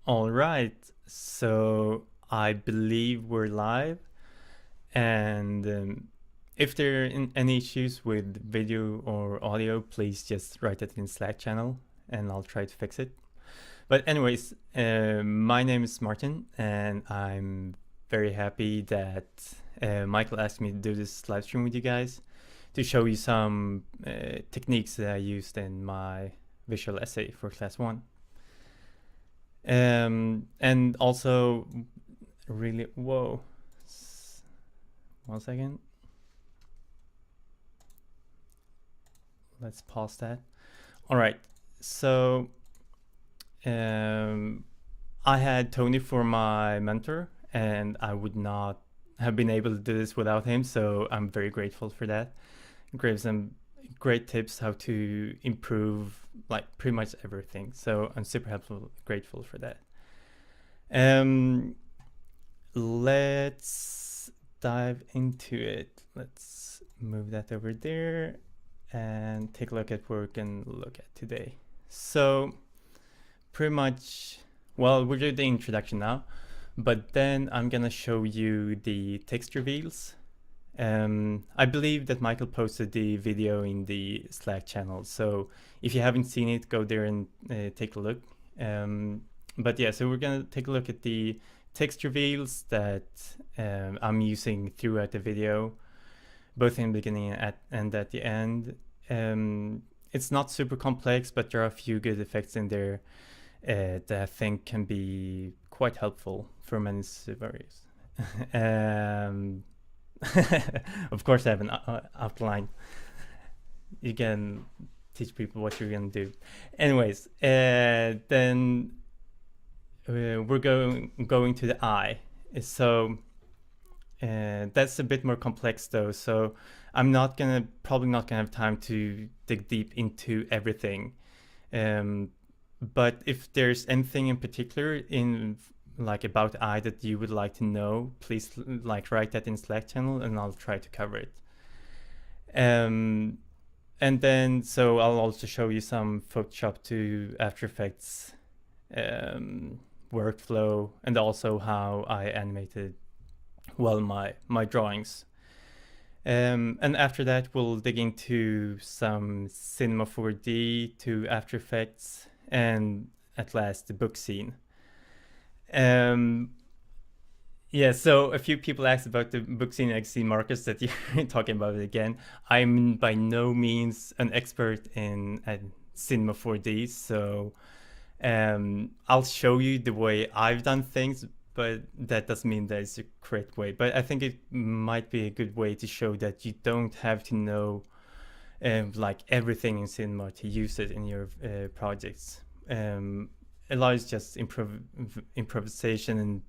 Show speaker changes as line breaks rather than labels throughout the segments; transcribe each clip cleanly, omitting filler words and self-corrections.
All right, so I believe we're live, and if there are any issues with video or audio, please just write it in Slack channel, and I'll try to fix it. But anyways, my name is Martin, and I'm very happy that Michael asked me to do this live stream with you guys to show you some techniques that I used in my visual essay for class 1. And also really, whoa, 1 second. Let's pause that. All right, so I had Tony for my mentor, and I would not have been able to do this without him, so I'm very grateful for that. He gave some great tips how to improve like pretty much everything, so I'm super grateful for that. Let's dive into it. Let's move that over there and take a look at what we can look at today. So pretty much, well, we'll do the introduction now, but then I'm gonna show you the text reveals. I believe that Michael posted the video in the Slack channel, so if you haven't seen it, go there and take a look. But yeah, so we're gonna take a look at the text reveals that I'm using throughout the video, both in the beginning and at the end. It's not super complex, but there are a few good effects in there that I think can be quite helpful for many scenarios. Of course, I have an outline. You can teach people what you're gonna do. Anyways, then we're going to the eye. So that's a bit more complex though. So I'm probably not gonna have time to dig deep into everything. But if there's anything in particular about the eye that you would like to know, please write that in Slack channel and I'll try to cover it. And then, so I'll also show you some Photoshop to After Effects workflow, and also how I animated, well, my drawings. And after that, we'll dig into some Cinema 4D to After Effects, and at last, the book scene. Yeah, so a few people asked about the book scene. I see Marcus that you're talking about it again. I'm by no means an expert in Cinema 4D, so I'll show you the way I've done things, but that doesn't mean that it's a correct way. But I think it might be a good way to show that you don't have to know everything in cinema to use it in your projects. A lot is just improvisation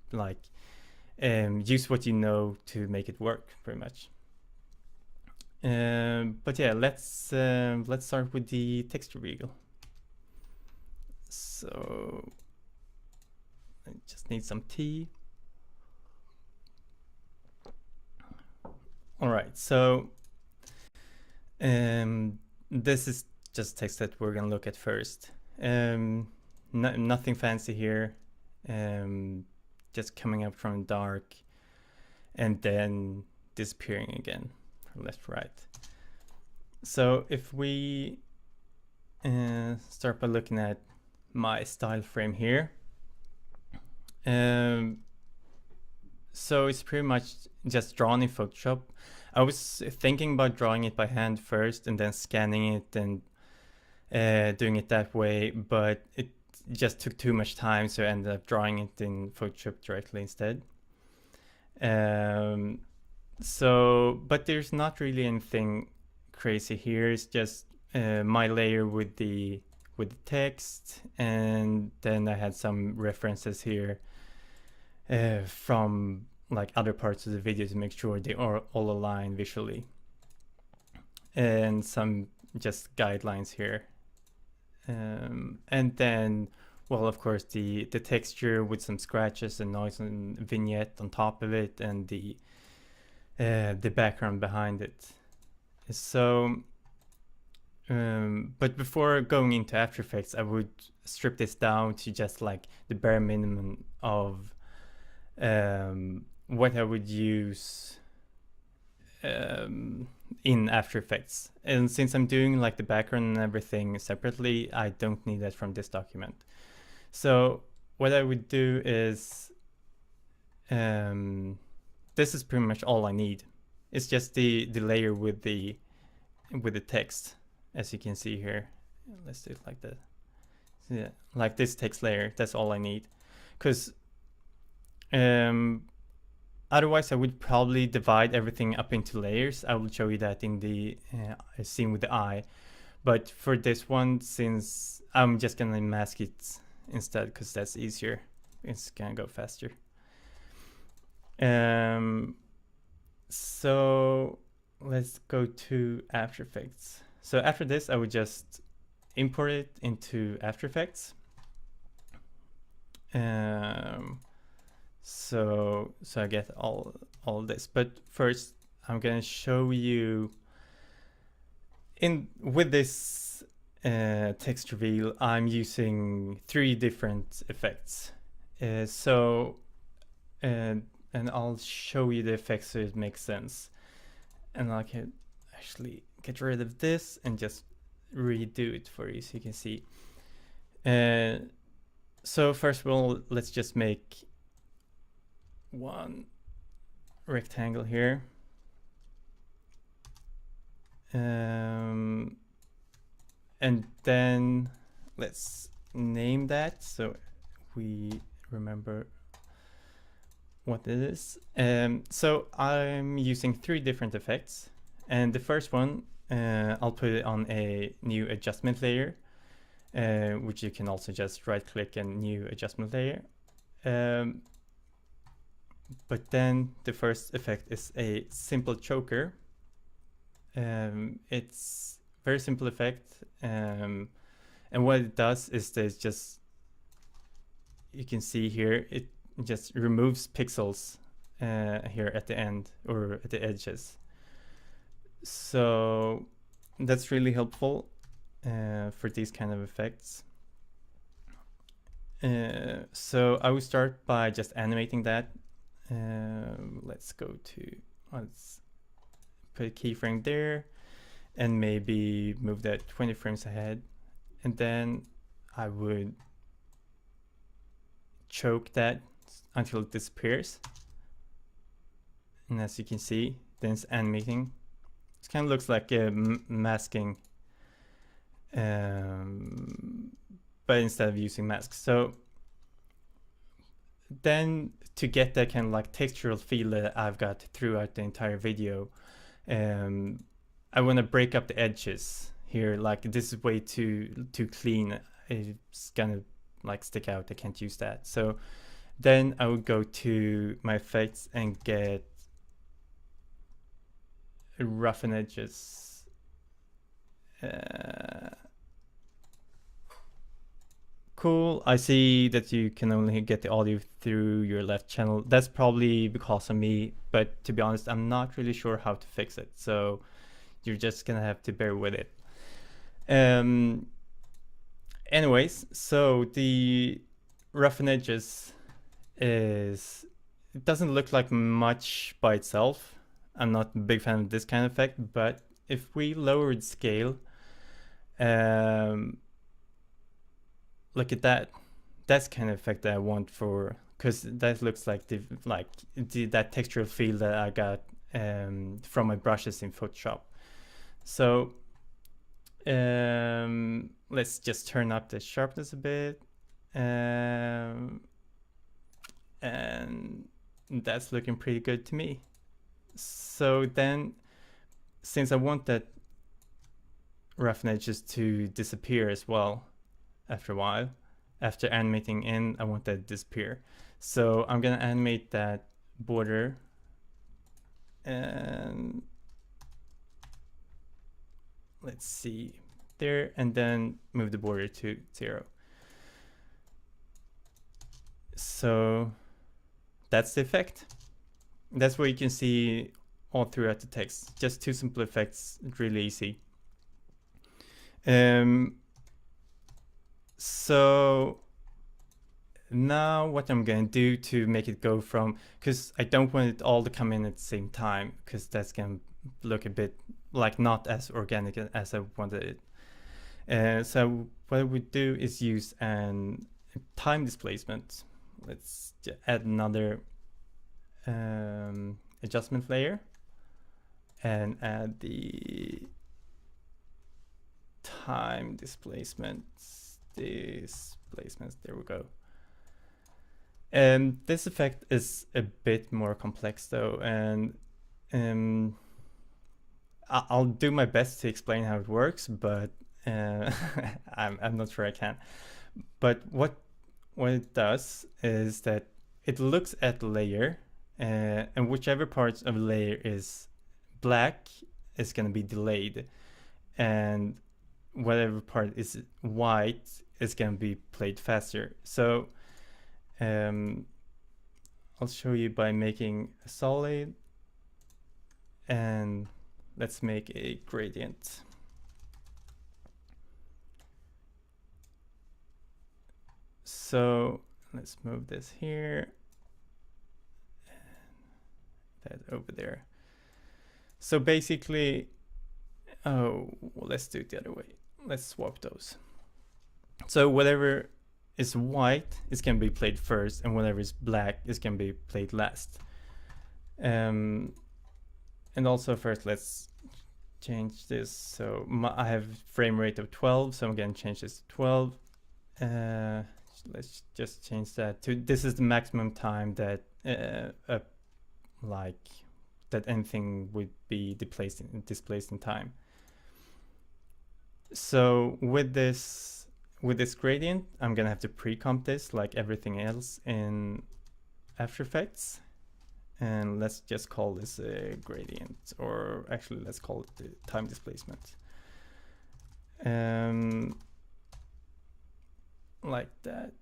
and use what you know to make it work, pretty much. But yeah, let's start with the text reveal. So I just need some tea. All right, so this is just text that we're gonna look at first. Nothing fancy here. Just coming up from dark and then disappearing again from left to right. So if we start by looking at my style frame here, so it's pretty much just drawn in Photoshop. I was thinking about drawing it by hand first and then scanning it and doing it that way, but it just took too much time, so I ended up drawing it in Photoshop directly instead. But there's not really anything crazy here. It's just my layer with the text, and then I had some references here from other parts of the video to make sure they are all aligned visually, and some just guidelines here. And then, well, of course, the texture with some scratches and noise and vignette on top of it, and the background behind it. So, but before going into After Effects, I would strip this down to just like the bare minimum of what I would use in After Effects. And since I'm doing like the background and everything separately, I don't need that from this document. So what I would do is, this is pretty much all I need. It's just the layer with the text, as you can see here. Let's do it like that. So yeah, like this text layer, that's all I need. Because otherwise I would probably divide everything up into layers. I will show you that in the scene with the eye. But for this one, since I'm just gonna mask it instead, because that's easier, it's gonna go faster. So let's go to After Effects. So after this, I would just import it into After Effects. So I get all of this. But first, I'm gonna show you with this text reveal, I'm using 3 different effects. And I'll show you the effects so it makes sense. And I can actually get rid of this and just redo it for you so you can see. So first of all, let's just make one rectangle here. And then let's name that so we remember what it is. So I'm using 3 different effects, and the first one I'll put it on a new adjustment layer, which you can also just right click and new adjustment layer. But then the first effect is a simple choker. It's very simple effect, and what it does is there's just, you can see here, it just removes pixels here at the end or at the edges. So that's really helpful for these kind of effects. So I will start by just animating that. Let's put a keyframe there and maybe move that 20 frames ahead. And then I would choke that until it disappears. And as you can see, then it's animating. It kind of looks like a masking, but instead of using masks. So then to get that kind of like textural feel that I've got throughout the entire video, I want to break up the edges here. Like this is way too clean. It's gonna like stick out. I can't use that. So then I would go to my effects and get roughen edges. Cool. I see that you can only get the audio through your left channel. That's probably because of me, but to be honest, I'm not really sure how to fix it. So you're just gonna have to bear with it. Anyways, so the roughen edges it doesn't look like much by itself. I'm not a big fan of this kind of effect, but if we lower the scale, look at that. That's kind of effect that I want for, because that looks like that textural feel that I got from my brushes in Photoshop. So let's just turn up the sharpness a bit, and that's looking pretty good to me. So then, since I want that roughen edges to disappear as well after a while, after animating in, I want that to disappear. So I'm gonna animate that border, and let's see there, and then move the border to 0. So that's the effect. That's what you can see all throughout the text. Just 2 simple effects, really easy. So now what I'm going to do to make it go from, because I don't want it all to come in at the same time, because that's going to look a bit like not as organic as I wanted it. So what I would do is use an time displacement. Let's add another adjustment layer and add the time displacements. There we go. And this effect is a bit more complex though, and I'll do my best to explain how it works, but I'm not sure I can. But what it does is that it looks at the layer, and whichever parts of the layer is black is going to be delayed, and whatever part is white is going to be played faster. So I'll show you by making a solid, and let's make a gradient. So let's move this here and that over there. So basically, well, let's do it the other way. Let's swap those. So whatever is white is going to be played first, and whatever is black is going to be played last. And also first, let's change this. So I have frame rate of 12, so I'm going to change this to 12. Let's just change that to, this is the maximum time that that anything would be displaced in time. So with this gradient, I'm gonna have to pre-comp this like everything else in After Effects, and let's just call this a gradient, or actually let's call it the time displacement. Like that.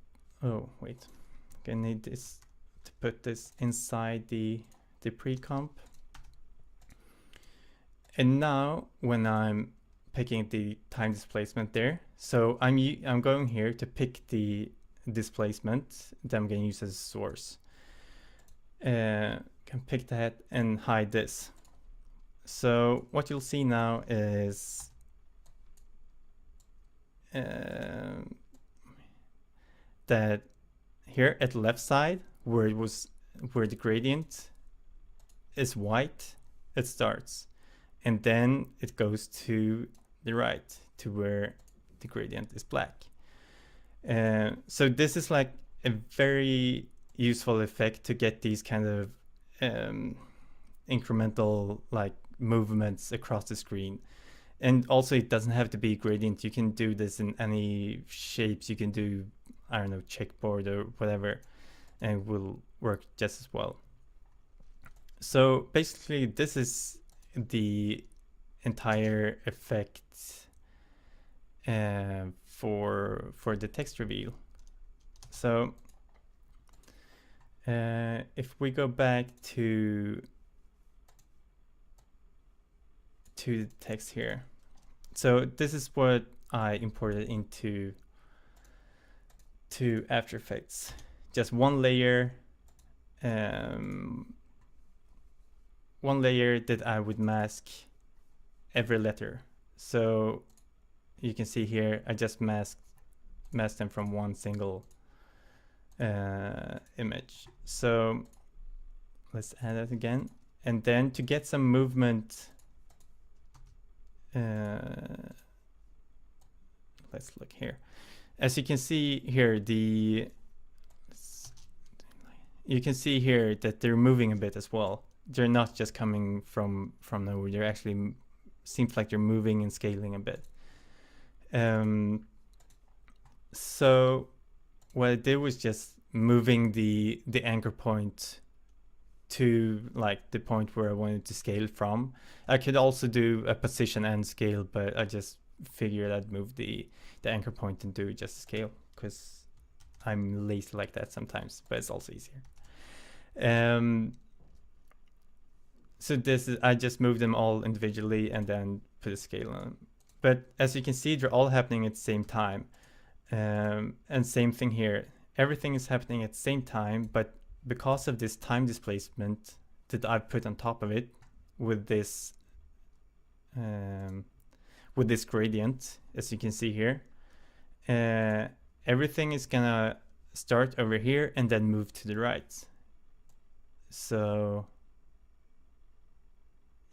Oh wait, I need this to put this inside the pre-comp. And now when I'm picking the time displacement there, so I'm going here to pick the displacement that I'm going to use as a source. Can pick that and hide this. So what you'll see now is that here at the left side, where the gradient is white, it starts, and then it goes to the right to where the gradient is black. So this is like a very useful effect to get these kind of incremental like movements across the screen. And also it doesn't have to be a gradient. You can do this in any shapes. You can do, I don't know, checkboard or whatever, and it will work just as well. So basically this is the entire effect for the text reveal. So if we go back to the text here, so this is what I imported into After Effects. Just one layer that I would mask every letter. So you can see here I just masked them from one single image. So let's add that again, and then to get some movement, let's look here. As you can see here, you can see here that they're moving a bit as well. They're not just coming from nowhere. They're actually seems like they're moving and scaling a bit. So what I did was just moving the anchor point to like the point where I wanted to scale from. I could also do a position and scale, but I just figured I'd move the anchor point and do just scale, because I'm lazy like that sometimes, but it's also easier. So this is, I just moved them all individually and then put a scale on them. But as you can see, they're all happening at the same time. And same thing here. Everything is happening at the same time, but because of this time displacement that I've put on top of it with this gradient, as you can see here, everything is gonna start over here and then move to the right. So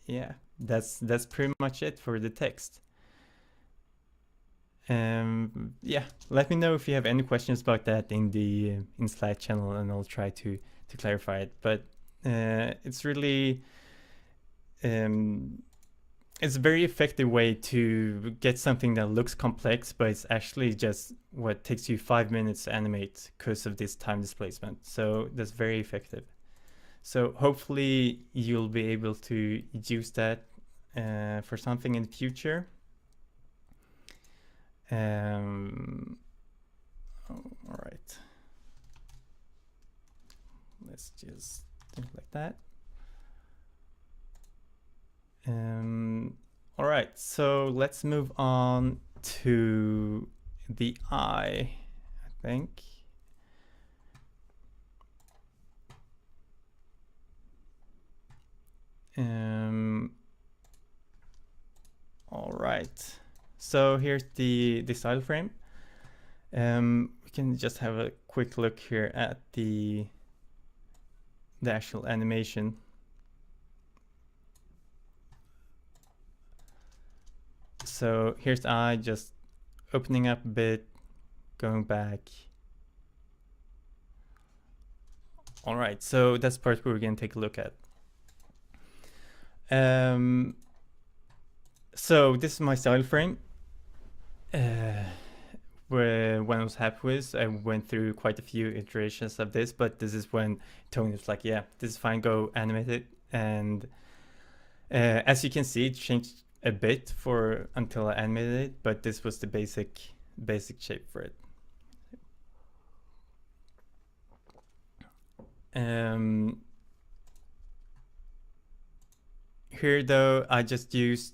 yeah, that's pretty much it for the text. Yeah, let me know if you have any questions about that in the Slack channel, and I'll try to clarify it. But it's really it's a very effective way to get something that looks complex, but it's actually just what takes you 5 minutes to animate because of this time displacement. So that's very effective. So hopefully you'll be able to use that for something in the future. All right. Let's just do it like that. All right, so let's move on to the eye, I think. All right, so here's the style frame. We can just have a quick look here at the actual animation. So here's the eye, just opening up a bit, going back. All right, so that's the part we're going to take a look at. So this is my style frame. When I was happy with, I went through quite a few iterations of this, but this is when Tony was like, yeah, this is fine, go animate it. And as you can see, it changed a bit until I animated it, but this was the basic shape for it. Here though, I just used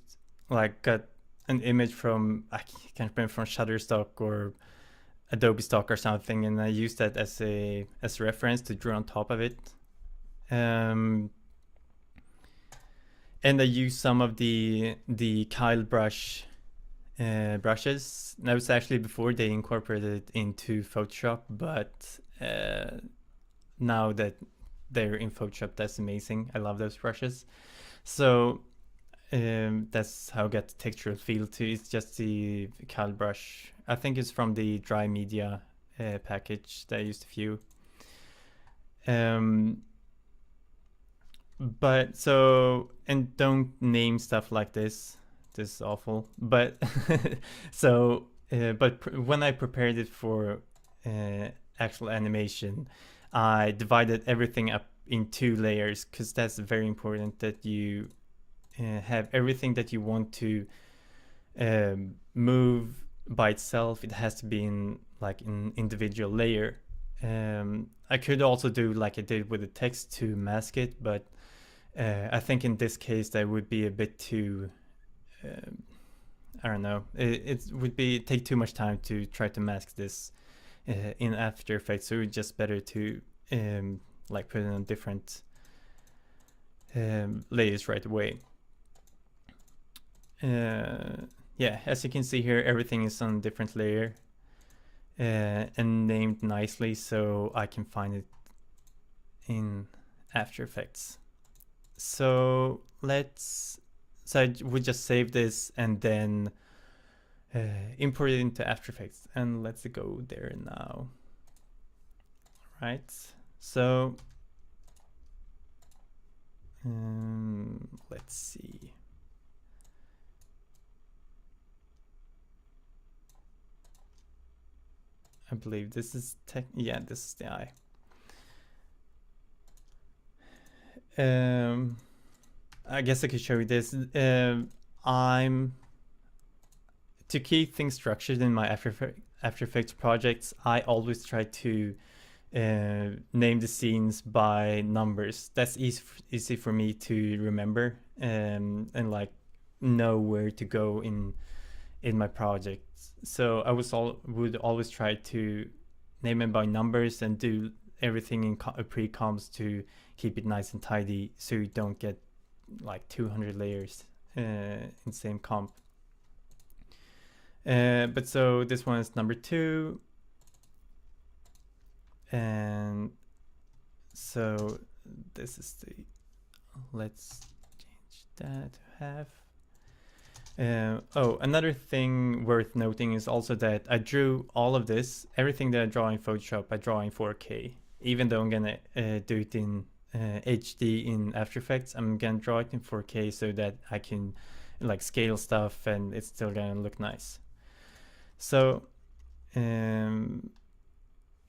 got an image from, I can't remember, from Shutterstock or Adobe Stock or something, and I used that as a reference to draw on top of it. And I used some of the Kyle brush brushes. That was actually before they incorporated it into Photoshop, but now that they're in Photoshop, that's amazing. I love those brushes. So that's how I got the textural feel too. It's just the Kyle brush. I think it's from the dry media package that I used a few. But so, and don't name stuff like this. This is awful. But so, but when I prepared it for actual animation, I divided everything up in 2 layers, because that's very important that you have everything that you want to move by itself. It has to be in an individual layer. I could also do like I did with the text to mask it, but I think in this case that would be a bit too I don't know, it would take too much time to try to mask this in After Effects, so it's just better to put it on different layers right away. Yeah, as you can see here, everything is on a different layer and named nicely, so I can find it in After Effects. So I would just save this and then import it into After Effects, and let's go there now. Right, so let's see. I believe this is yeah, this is the eye. I guess I could show you this. To keep things structured in my After Effects projects, I always try to name the scenes by numbers. That's easy for me to remember and know where to go in my project. So I would always try to name it by numbers and do everything in pre-comps to keep it nice and tidy, so you don't get like 200 layers in same comp. But so this one is number 2, and so this is the, let's change that to have. Oh, another thing worth noting is also that I drew all of this, everything that I draw in Photoshop, I draw in 4K. Even though I'm gonna do it in HD in After Effects, I'm gonna draw it in 4K so that I can like scale stuff and it's still gonna look nice. So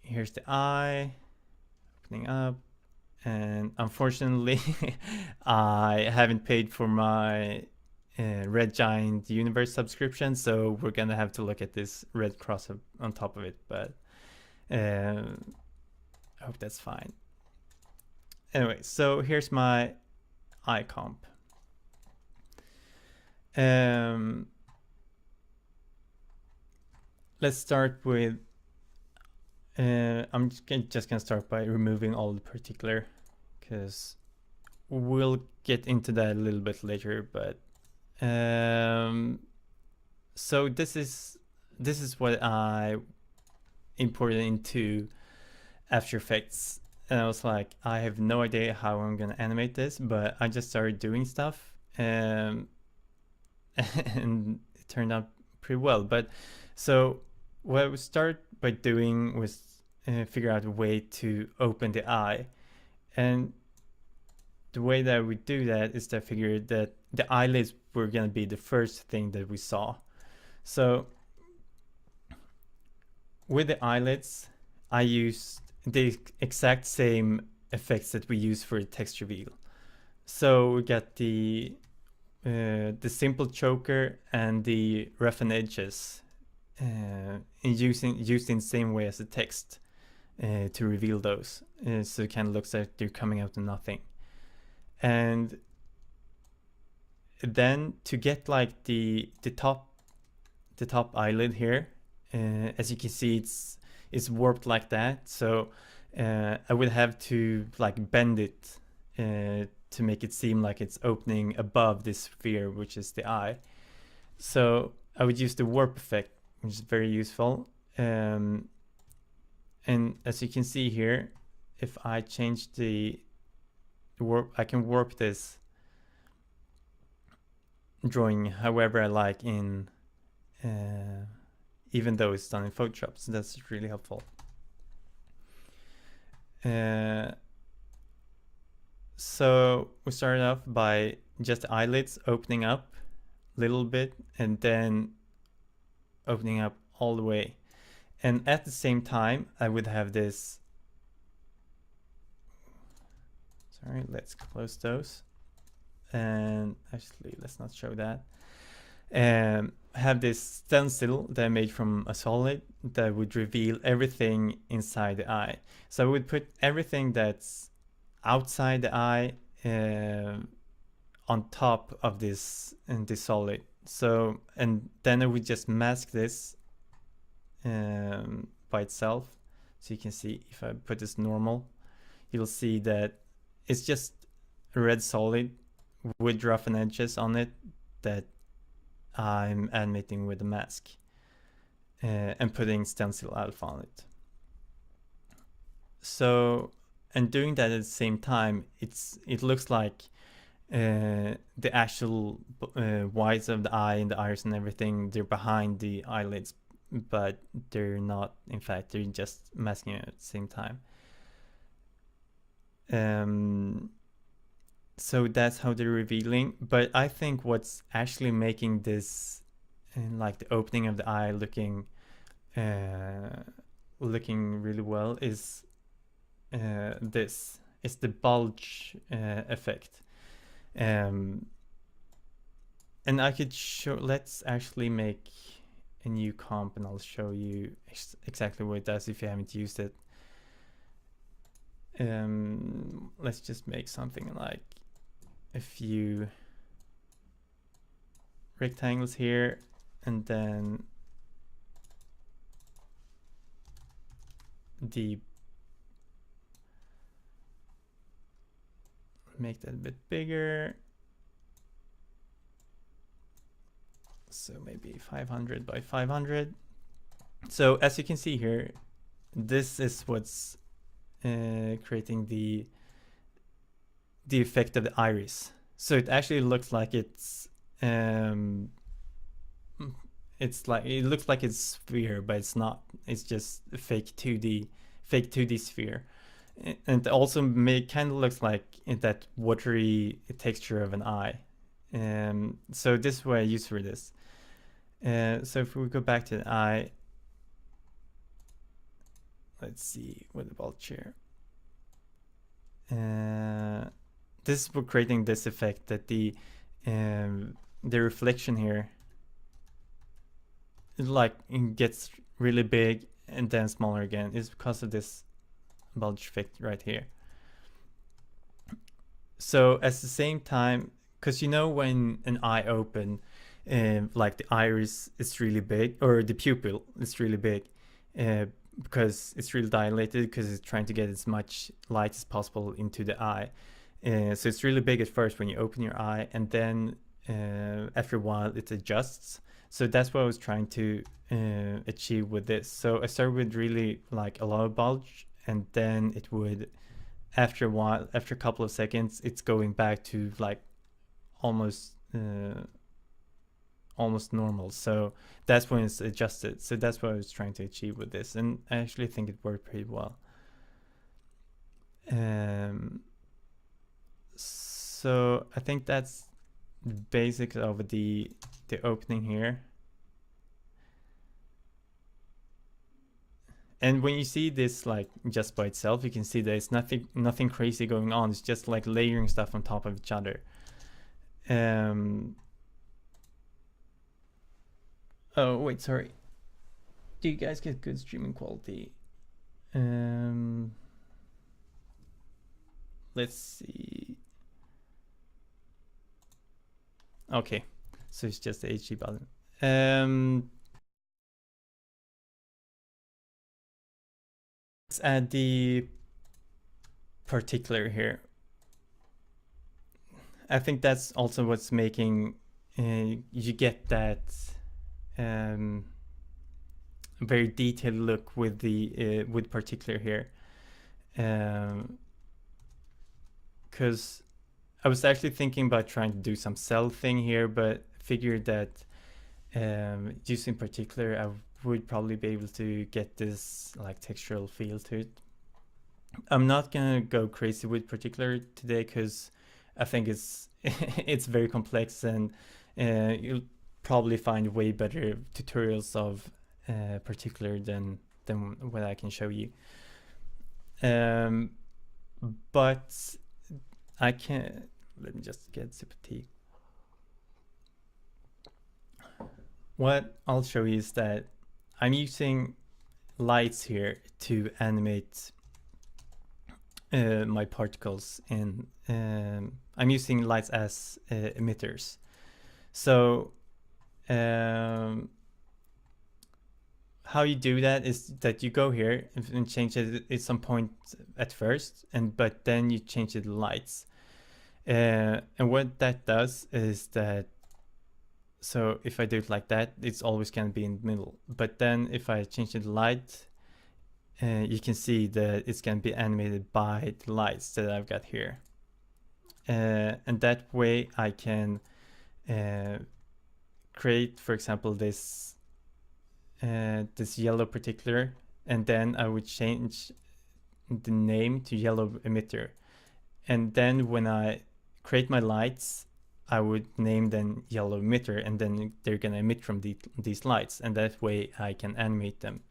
here's the eye opening up, and unfortunately I haven't paid for my Red Giant Universe subscription, so we're gonna have to look at this red cross on top of it, but I hope that's fine. Anyway, so here's my eye comp. Let's start with, I'm just gonna start by removing all the particular, because we'll get into that a little bit later, but so this is what I imported into After Effects, and I was like, I have no idea how I'm gonna animate this, but I just started doing stuff, and it turned out pretty well. But so what I would start by doing was figure out a way to open the eye, and the way that we do that is to figure that the eyelids were going to be the first thing that we saw. So with the eyelids, I used the exact same effects that we use for text reveal. So we got the simple choker and the roughen edges used in the same way as the text to reveal those. So it kind of looks like they're coming out of nothing. And then to get like the top eyelid here, as you can see, it's warped like that. So I would have to like bend it to make it seem like it's opening above this sphere, which is the eye. So I would use the warp effect, which is very useful. And as you can see here, if I change the warp, I can warp this drawing however I like in even though it's done in Photoshop, so that's really helpful. So we started off by just the eyelids opening up a little bit and then opening up all the way, and at the same time I would have this, sorry, let's close those, and actually let's not show that. Have this stencil that I made from a solid that would reveal everything inside the eye. So I would put everything that's outside the eye on top of this solid. So, and then I would just mask this by itself. So you can see if I put this normal, you'll see that it's just a red solid with roughen edges on it that I'm animating with a mask and putting stencil alpha on it. So, and doing that at the same time, it looks like the actual whites of the eye and the iris and everything, they're behind the eyelids, but they're not. In fact, they're just masking it at the same time. So that's how they're revealing. But I think what's actually making this like the opening of the eye looking really well is this. It's the bulge effect. And I could show, let's actually make a new comp and I'll show you exactly what it does if you haven't used it. Let's just make something like a few rectangles here, and then make that a bit bigger. So maybe 500 by 500. So as you can see here, this is what's creating the effect of the iris. So it actually looks like it's like, it looks like it's sphere, but it's not. It's just a fake 2D sphere. And it also kind of looks like that watery texture of an eye. So this is what I use for this. So if we go back to the eye, let's see with the bulge here. This is for creating this effect that the reflection here, like, it gets really big and then smaller again. It's because of this bulge effect right here. So at the same time, because you know when an eye open, like the iris is really big, or the pupil is really big, because it's really dilated, because it's trying to get as much light as possible into the eye. So it's really big at first when you open your eye, and then after a while it adjusts. So that's what I was trying to achieve with this. So I started with really like a lot of bulge, and then it would, after a while, after a couple of seconds, it's going back to like almost normal. So that's when it's adjusted. So that's what I was trying to achieve with this, and I actually think it worked pretty well. So I think that's the basics of the opening here. And when you see this like just by itself, you can see that it's nothing crazy going on. It's just like layering stuff on top of each other. Oh wait, sorry. Do you guys get good streaming quality? Let's see. Okay, so it's just the HD button. Let's add the particular here. I think that's also what's making you get that very detailed look with the with particular here, because I was actually thinking about trying to do some cell thing here, but figured that using particular, I would probably be able to get this like textural feel to it. I'm not gonna go crazy with particular today, because I think it's it's very complex, and you'll probably find way better tutorials of particular than what I can show you. But I can, let me just get a sip of tea. What I'll show you is that I'm using lights here to animate my particles, and I'm using lights as emitters. So how you do that is that you go here and change it at some point at first, but then you change it to lights. And what that does is that, so if I do it like that, it's always going to be in the middle. But then if I change it to light, you can see that it's going to be animated by the lights that I've got here. And that way I can create, for example, this yellow particular, and then I would change the name to yellow emitter. And then when I create my lights, I would name them yellow emitter, and then they're gonna emit from these lights, and that way I can animate them.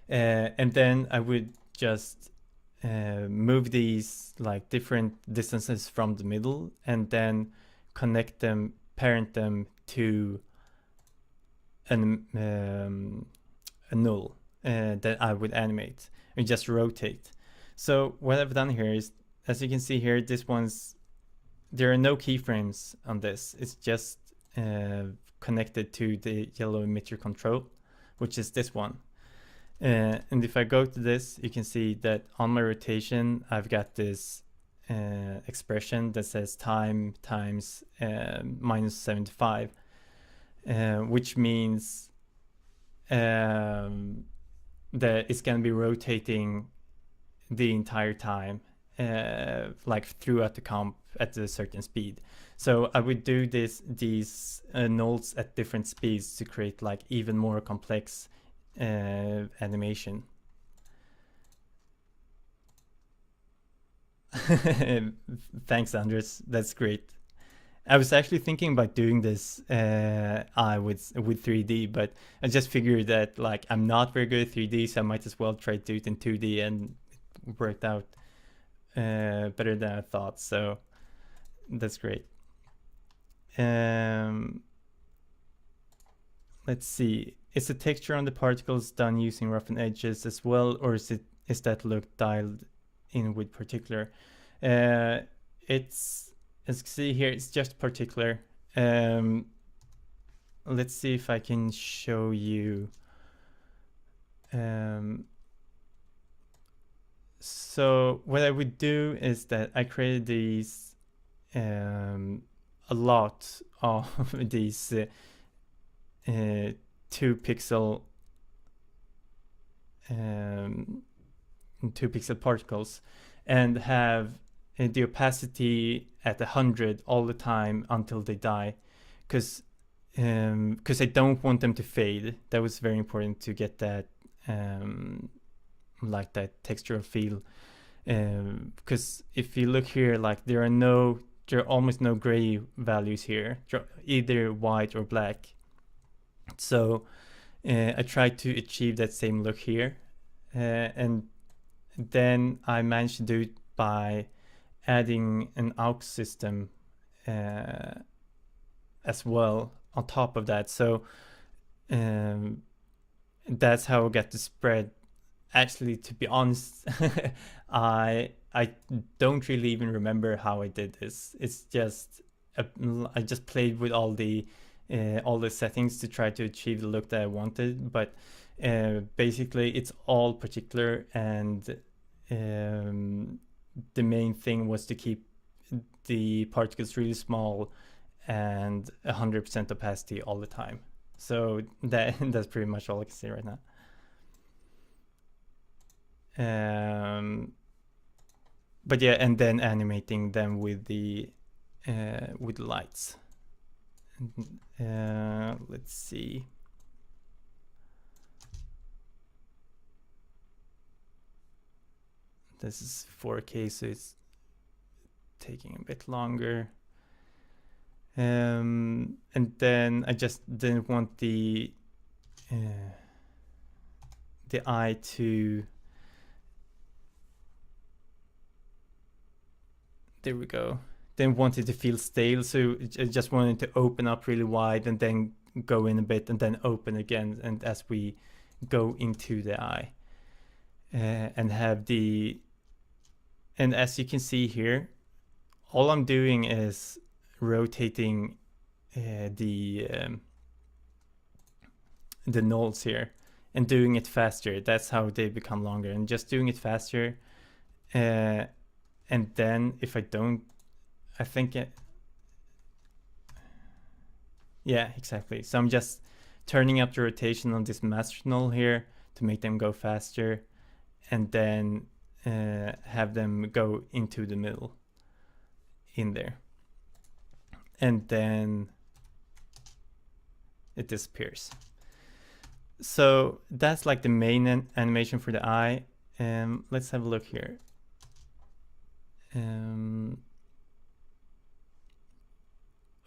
And then I would just move these like different distances from the middle, and then connect them, parent them to a null that I would animate and just rotate. So what I've done here is, as you can see here, there are no keyframes on this. It's just connected to the yellow emitter control, which is this one. And if I go to this, you can see that on my rotation, I've got this expression that says time times minus 75, which means that it's going to be rotating the entire time, like throughout the comp at a certain speed. So I would do these nulls at different speeds to create like even more complex animation. Thanks, Andres. That's great. I was actually thinking about doing this with 3D, but I just figured that like I'm not very good at 3D, so I might as well try to do it in 2D, and it worked out better than I thought. So that's great. Let's see. Is the texture on the particles done using roughened edges as well, or is that look dialed in with particular? It's, as you can see here, it's just particular. Let's see if I can show you. So what I would do is that I created these a lot of these 2 pixel 2 pixel particles, and have the opacity at 100 all the time until they die, because I don't want them to fade. That was very important to get that like that textural feel, because if you look here, like there are almost no gray values here, either white or black. So I tried to achieve that same look here, and then I managed to do it by adding an aux system as well on top of that. So that's how I got the spread. Actually, to be honest, I don't really even remember how I did this. It's just I just played with all the settings to try to achieve the look that I wanted, but basically it's all particular, and the main thing was to keep the particles really small and 100% opacity all the time. So that's pretty much all I can say right now. But yeah, and then animating them with the lights. Let's see. This is 4K, so it's taking a bit longer. And then I just didn't want the eye to. There we go. Didn't want it to feel stale, so I just wanted to open up really wide and then go in a bit and then open again, and as we go into the eye, and have the. And as you can see here, all I'm doing is rotating the nulls here and doing it faster. That's how they become longer, and just doing it faster. And then if I don't, I think it. Yeah, exactly. So I'm just turning up the rotation on this master null here to make them go faster, and then have them go into the middle in there, and then it disappears. So that's like the main animation for the eye. Let's have a look here.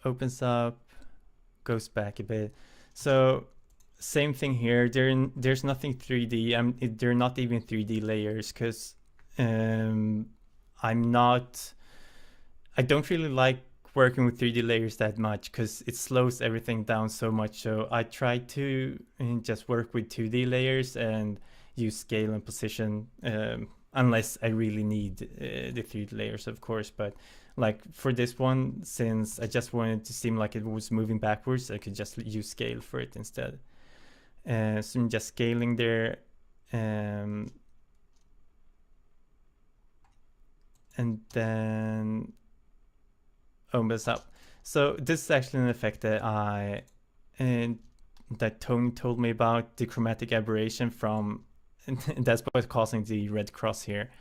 Opens up, goes back a bit. So same thing here. There's nothing 3D. They're not even 3D layers, because I don't really like working with 3D layers that much, because it slows everything down so much. So I try to just work with 2D layers and use scale and position, unless I really need the 3D layers, of course. But like for this one, since I just wanted to seem like it was moving backwards, I could just use scale for it instead. So I'm just scaling there, and then opens up. So this is actually an effect that that Tony told me about, the chromatic aberration from, that's what's causing the red cross here,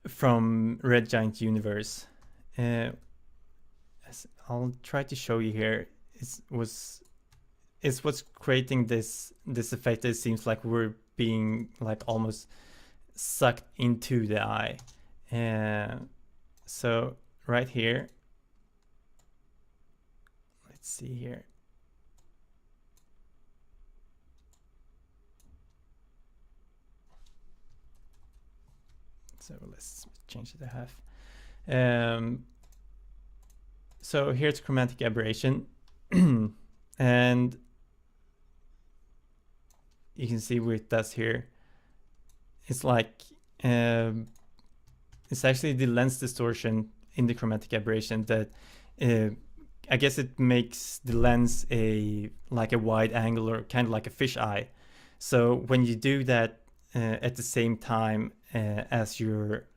from Red Giant Universe. I'll try to show you here. It's what's creating this effect. It seems like we're being like almost sucked into the eye. So right here, let's see here. So let's change it to half. So here's chromatic aberration. And you can see what it does here. It's like, it's actually the lens distortion in the chromatic aberration that, I guess it makes the lens like a wide angle, or kind of like a fish eye. So when you do that at the same time as you're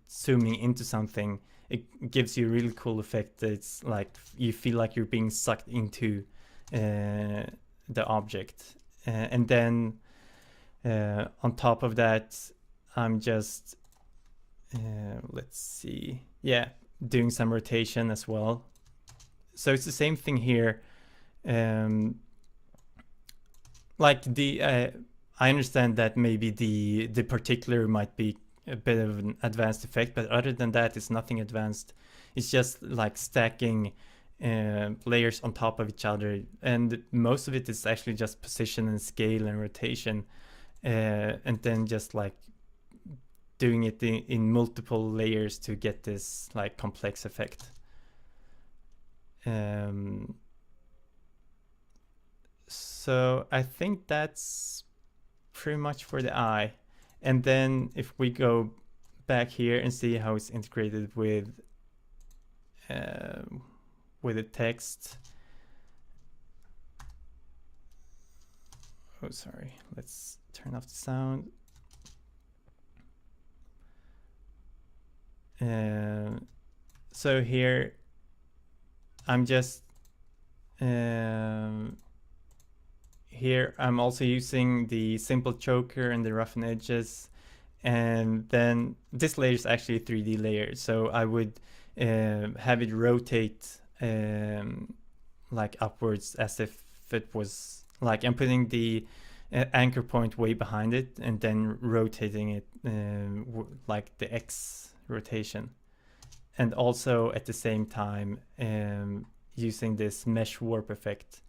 zooming into something, it gives you a really cool effect. It's like you feel like you're being sucked into the object. And then on top of that, I'm just, let's see, yeah, doing some rotation as well. So it's the same thing here. Like I understand that maybe the particular might be a bit of an advanced effect, but other than that, it's nothing advanced. It's just like stacking layers on top of each other, and most of it is actually just position and scale and rotation, and then just like doing it in multiple layers to get this like complex effect. So I think that's pretty much for the eye. And then if we go back here and see how it's integrated with the text. Oh, sorry. Let's turn off the sound. So here, I'm just here I'm also using the simple choker and the roughen edges, and then this layer is actually a 3D layer, so I would have it rotate like upwards, as if it was like I'm putting the anchor point way behind it and then rotating it like the X rotation, and also at the same time using this mesh warp effect.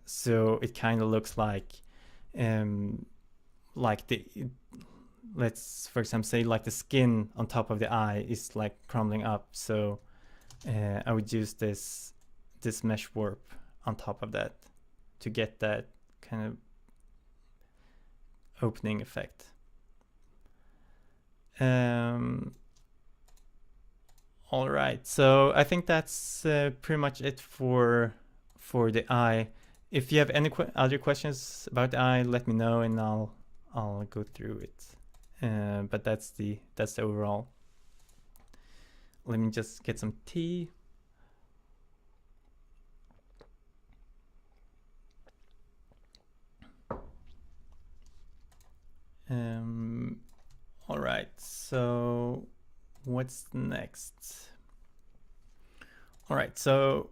So it kind of looks like let's for example say like the skin on top of the eye is like crumbling up. So I would use this mesh warp on top of that to get that kind of opening effect. All right, so I think that's pretty much it for the eye. If you have any other questions about the eye, let me know and I'll go through it. But that's the overall. Let me just get some tea. All right, so what's next? All right, so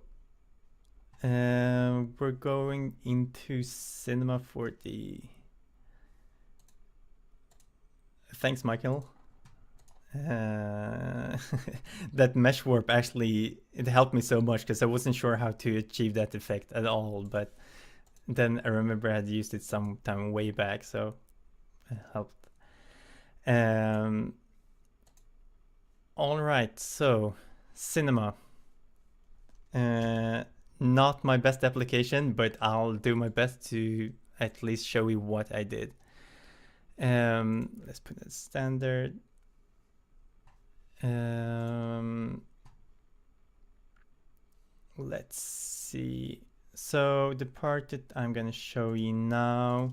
we're going into Cinema 4D. Thanks, Michael. That mesh warp actually, it helped me so much because I wasn't sure how to achieve that effect at all, but then I remember I had used it sometime way back, so it helped. All right, so Cinema. Not my best application, but I'll do my best to at least show you what I did. Let's put it standard. Let's see. So the part that I'm gonna show you now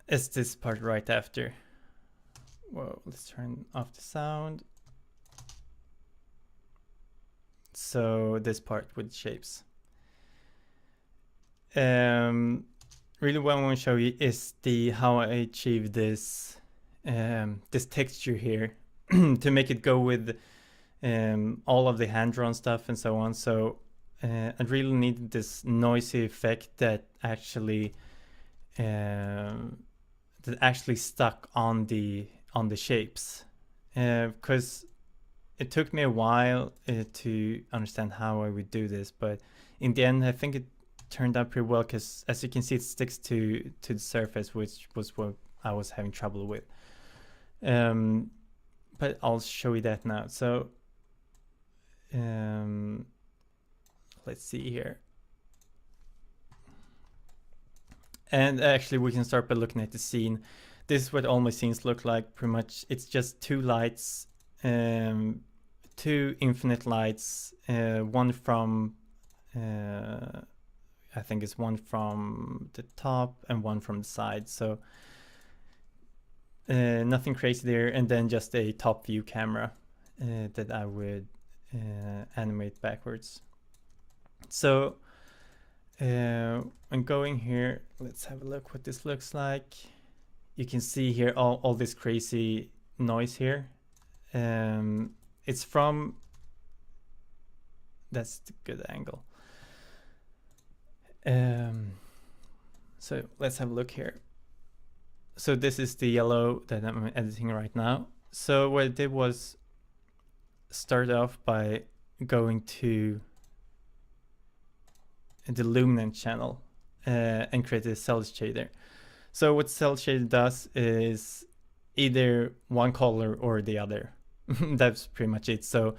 is this part right after. Whoa, let's turn off the sound. So this part with shapes. Really what I want to show you is how I achieve this this texture here to make it go with all of the hand-drawn stuff and so on. So I really need this noisy effect that actually stuck on the shapes, because it took me a while to understand how I would do this, but in the end I think it turned out pretty well, because as you can see it sticks to the surface, which was what I was having trouble with. But I'll show you that now. So let's see here. And actually we can start by looking at the scene. This is what all my scenes look like pretty much. It's just two lights, two infinite lights, one from I think it's one from the top and one from the side. So nothing crazy there, and then just a top view camera that I would animate backwards. So I'm going here, let's have a look what this looks like. You can see here all this crazy noise here. It's from, that's the good angle. So let's have a look here. So this is the yellow that I'm editing right now. So what I did was start off by going to the luminance channel and create a cell shader. So what cell shader does is either one color or the other. That's pretty much it. So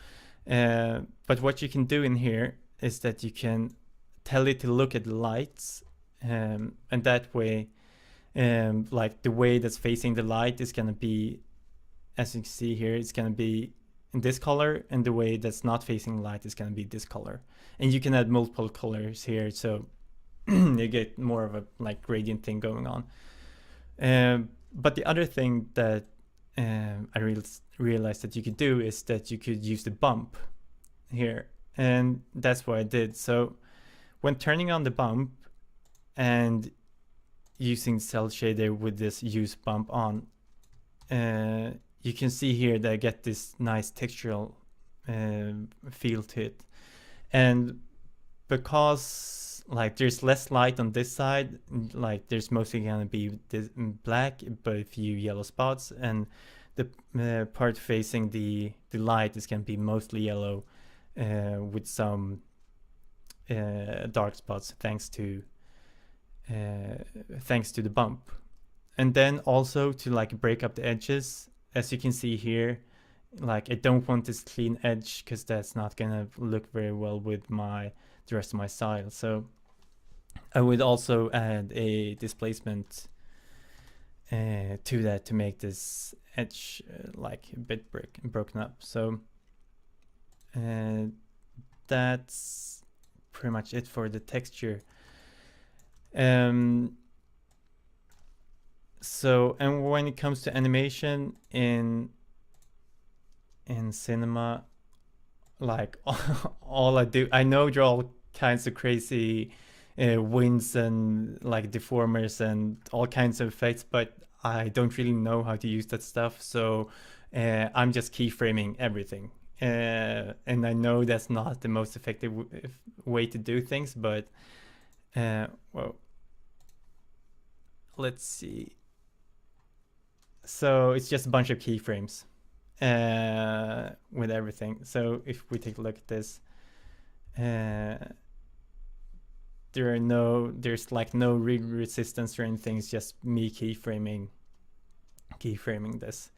but what you can do in here is that you can tell it to look at the lights, and that way like the way that's facing the light is gonna be, as you can see here, it's gonna be in this color, and the way that's not facing the light is gonna be this color. And you can add multiple colors here, so you get more of a like gradient thing going on. But the other thing that I realized that you could do is that you could use the bump here, and that's what I did. So when turning on the bump and using cell shader with this use bump on, you can see here that I get this nice textural feel to it. And because like there's less light on this side, like there's mostly gonna be this black but a few yellow spots, and the part facing the light is gonna be mostly yellow with some dark spots thanks to the bump. And then also to like break up the edges, as you can see here, like I don't want this clean edge because that's not gonna look very well with the rest of my style. So I would also add a displacement to that to make this edge like a bit broken up. So that's pretty much it for the texture. So, and when it comes to animation in cinema, like all I do, I know there are all kinds of crazy winds and like deformers and all kinds of effects, but I don't really know how to use that stuff. So I'm just keyframing everything. And I know that's not the most effective way to do things, but well, let's see. So it's just a bunch of keyframes with everything. So if we take a look at this, there's like no read resistance or anything. It's just me keyframing this.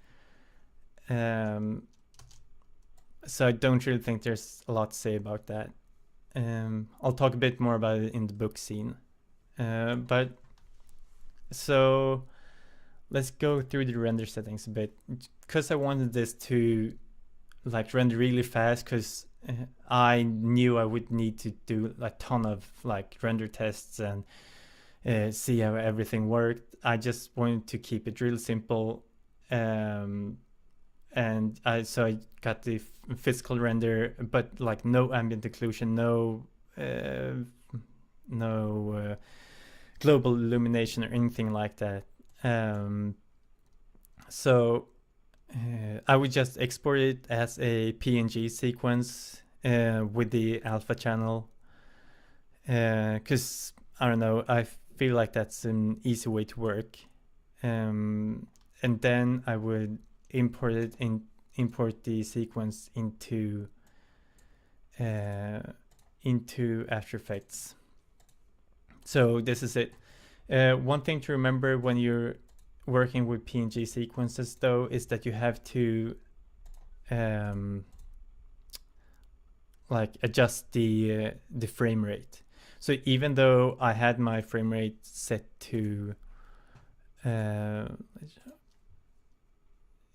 So I don't really think there's a lot to say about that. I'll talk a bit more about it in the book scene. But so let's go through the render settings a bit, because I wanted this to like render really fast, because I knew I would need to do a ton of like render tests and see how everything worked. I just wanted to keep it real simple. And so I got the physical render, but like no ambient occlusion, no global illumination or anything like that. So I would just export it as a PNG sequence with the alpha channel, because I don't know, I feel like that's an easy way to work. And then I would import the sequence into After Effects. So this is it. One thing to remember when you're working with PNG sequences, though, is that you have to like adjust the frame rate. So even though I had my frame rate set to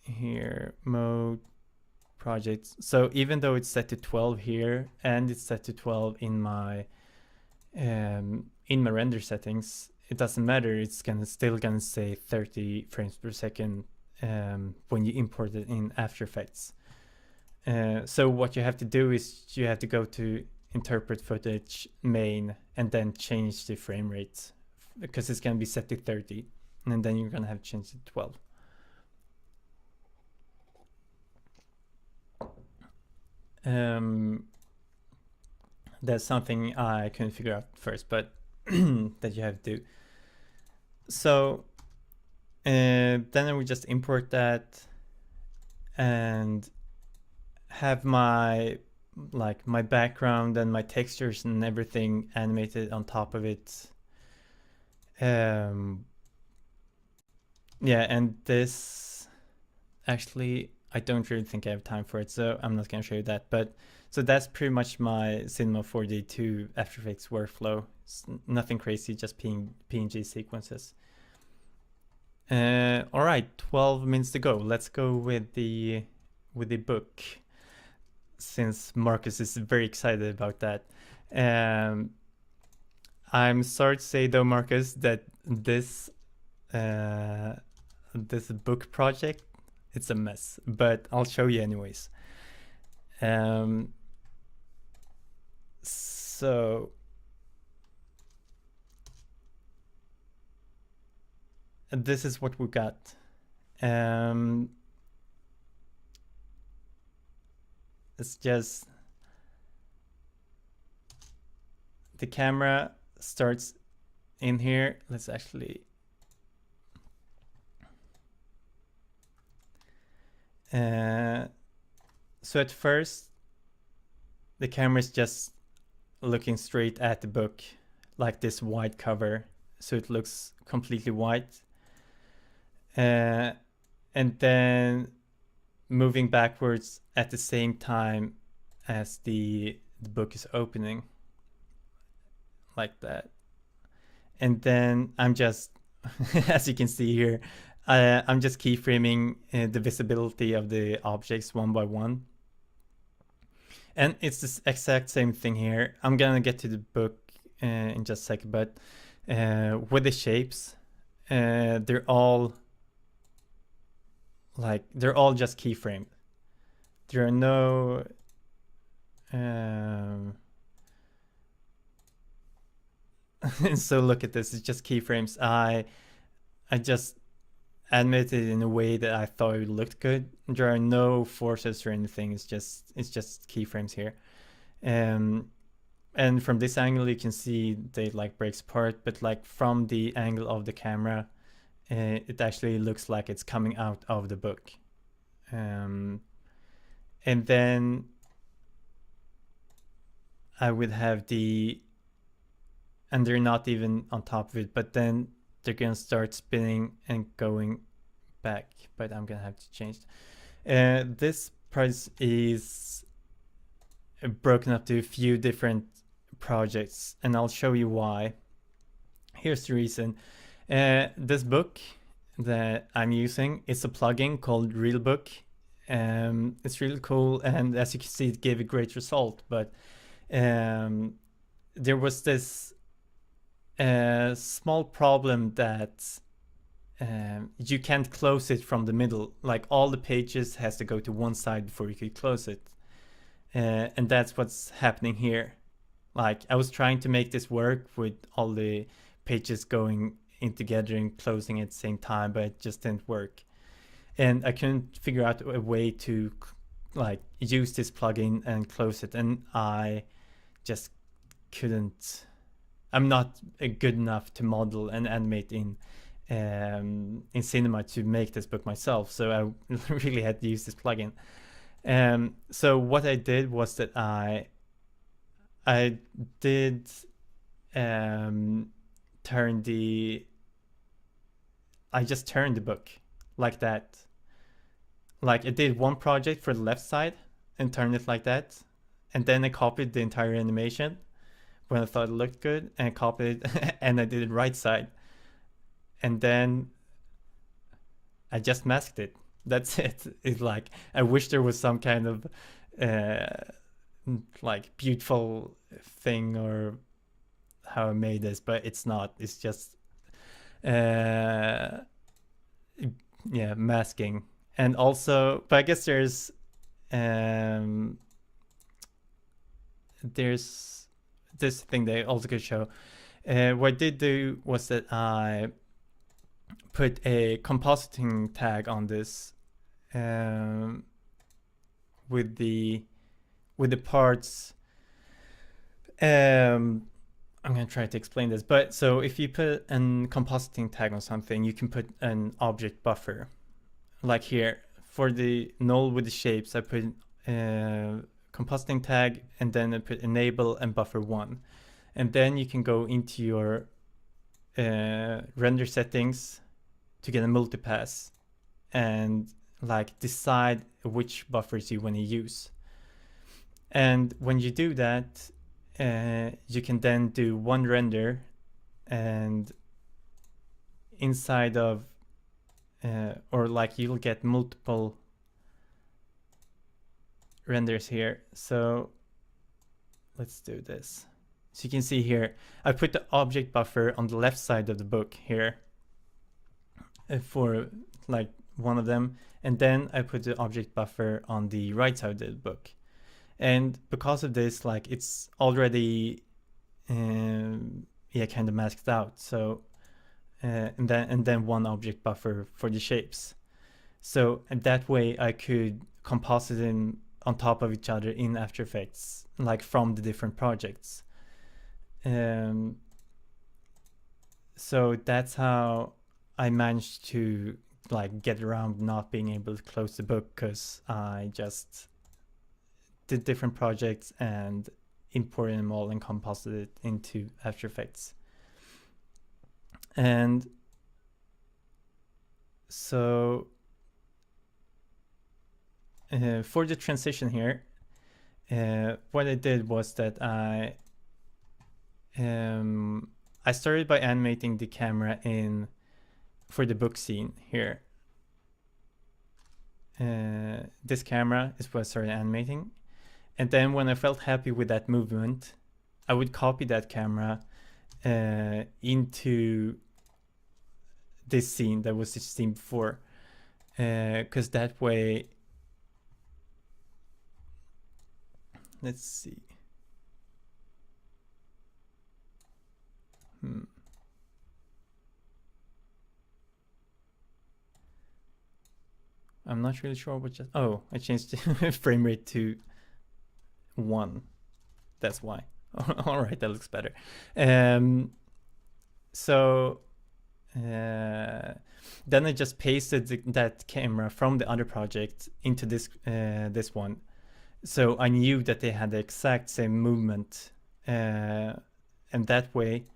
here, mode, projects. So even though it's set to 12 here and it's set to 12 in my render settings, it doesn't matter. It's still gonna say 30 frames per second when you import it in After Effects. So what you have to do is you have to go to interpret footage main and then change the frame rate, because it's gonna be set to 30, and then you're gonna have to change it to 12. That's something I couldn't figure out first, but that you have to do. So then I would just import that and have my background and my textures and everything animated on top of it. Yeah, and this actually, I don't really think I have time for it, so I'm not gonna show you that. But so that's pretty much my Cinema 4D to After Effects workflow. It's nothing crazy, just PNG sequences. All right, 12 minutes to go. Let's go with the book, since Marcus is very excited about that. I'm sorry to say though, Marcus, that this book project, it's a mess, but I'll show you anyways. So this is what we got. It's just the camera starts in here. Let's actually so at first the camera is just looking straight at the book, like this white cover, so it looks completely white, and then moving backwards at the same time as the book is opening, like that. And then I'm just as you can see here, I'm just keyframing the visibility of the objects one by one. And it's the exact same thing here. I'm gonna get to the book in just a second, but with the shapes, they're all just keyframed. There are no so look at this, it's just keyframes. I just animated it in a way that I thought it looked good. There are no forces or anything. It's just keyframes here. And from this angle you can see they like breaks apart, but like from the angle of the camera, it actually looks like it's coming out of the book. And then I would have and they're not even on top of it, but then they're gonna start spinning and going back, but I'm gonna have to change. This price is broken up to a few different projects, and I'll show you why. Here's the reason. This book that I'm using is a plugin called RealBook, It's really cool, and as you can see, it gave a great result. But there was this small problem that you can't close it from the middle. Like all the pages has to go to one side before you could close it, and that's what's happening here. Like I was trying to make this work with all the pages going in together and closing at the same time, but it just didn't work. And I couldn't figure out a way to like use this plugin and close it, and I just couldn't. I'm not good enough to model and animate in Cinema to make this book myself, so I really had to use this plugin. So what I did was that I did I just turned the book like that. Like I did one project for the left side and turned it like that, and then I copied the entire animation when I thought it looked good, and copied it and I did it right side, and then I just masked it. That's it. It's like I wish there was some kind of like beautiful thing or how I made this, but it's not. It's just yeah, masking. And also, but I guess there's this thing that I also could show. What I did do was that I put a compositing tag on this with the parts. I'm gonna try to explain this, but so if you put an compositing tag on something, you can put an object buffer. Like here, for the null with the shapes, I put compositing tag, and then I put enable and buffer 1. And then you can go into your render settings to get a multipass and like decide which buffers you want to use. And when you do that, you can then do one render, and inside of or like you'll get multiple renders here. So let's do this. So you can see here, I put the object buffer on the left side of the book here for like one of them, and then I put the object buffer on the right side of the book. And because of this, like it's already yeah, kind of masked out. So and then one object buffer for the shapes. So and that way I could composite them on top of each other in After Effects, like from the different projects. So that's how I managed to like get around not being able to close the book, because I just did different projects and imported them all and composited it into After Effects. And so for the transition here, what I did was that I started by animating the camera in for the book scene here. This camera is what I started animating, and then when I felt happy with that movement, I would copy that camera into this scene that was the scene before, because that way, let's see. I'm not really sure what just, oh, I changed the frame rate to 1. That's why. All right, that looks better. So then I just pasted that camera from the other project into this this one. So I knew that they had the exact same movement, and that way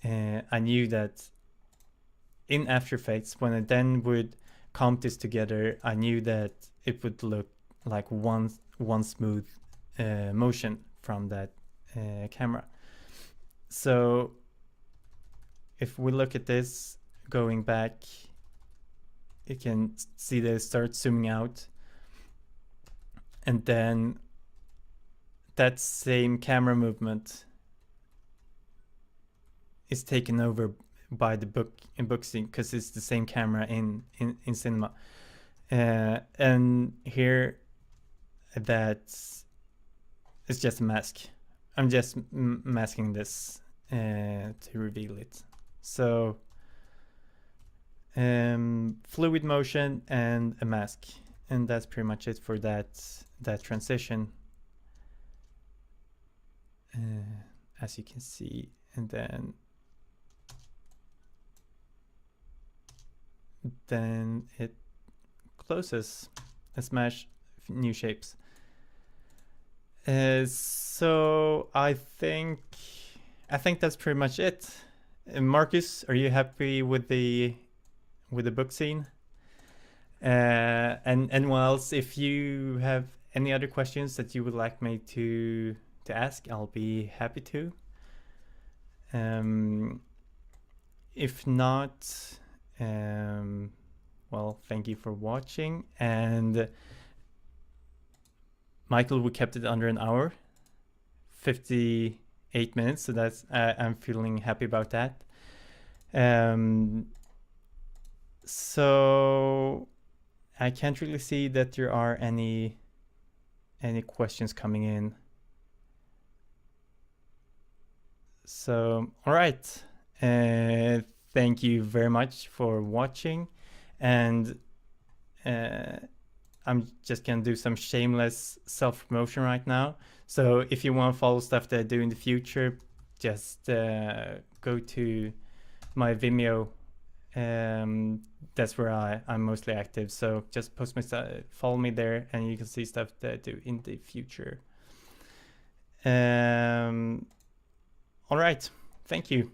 I knew that in After Effects, when I then would comp this together, I knew that it would look like one smooth motion from that camera. So if we look at this going back, you can see that it starts zooming out, and then that same camera movement is taken over by the book scene, because it's the same camera in cinema. And here, that's it's just a mask. I'm just masking this to reveal it. So fluid motion and a mask, and that's pretty much it for that transition, as you can see. And then it closes and smash new shapes. So I think that's pretty much it. Marcus, are you happy with the book scene? And anyone else, if you have any other questions that you would like me to ask, I'll be happy to. If not, well, thank you for watching. And Michael, we kept it under an hour, 58 minutes. So that's I'm feeling happy about that. So I can't really see that there are any questions coming in. So, all right. Thank you very much for watching. And I'm just gonna do some shameless self-promotion right now. So if you want to follow stuff that I do in the future, just go to my Vimeo. That's where I'm mostly active. So just post my stuff, follow me there, and you can see stuff that I do in the future. All right, thank you.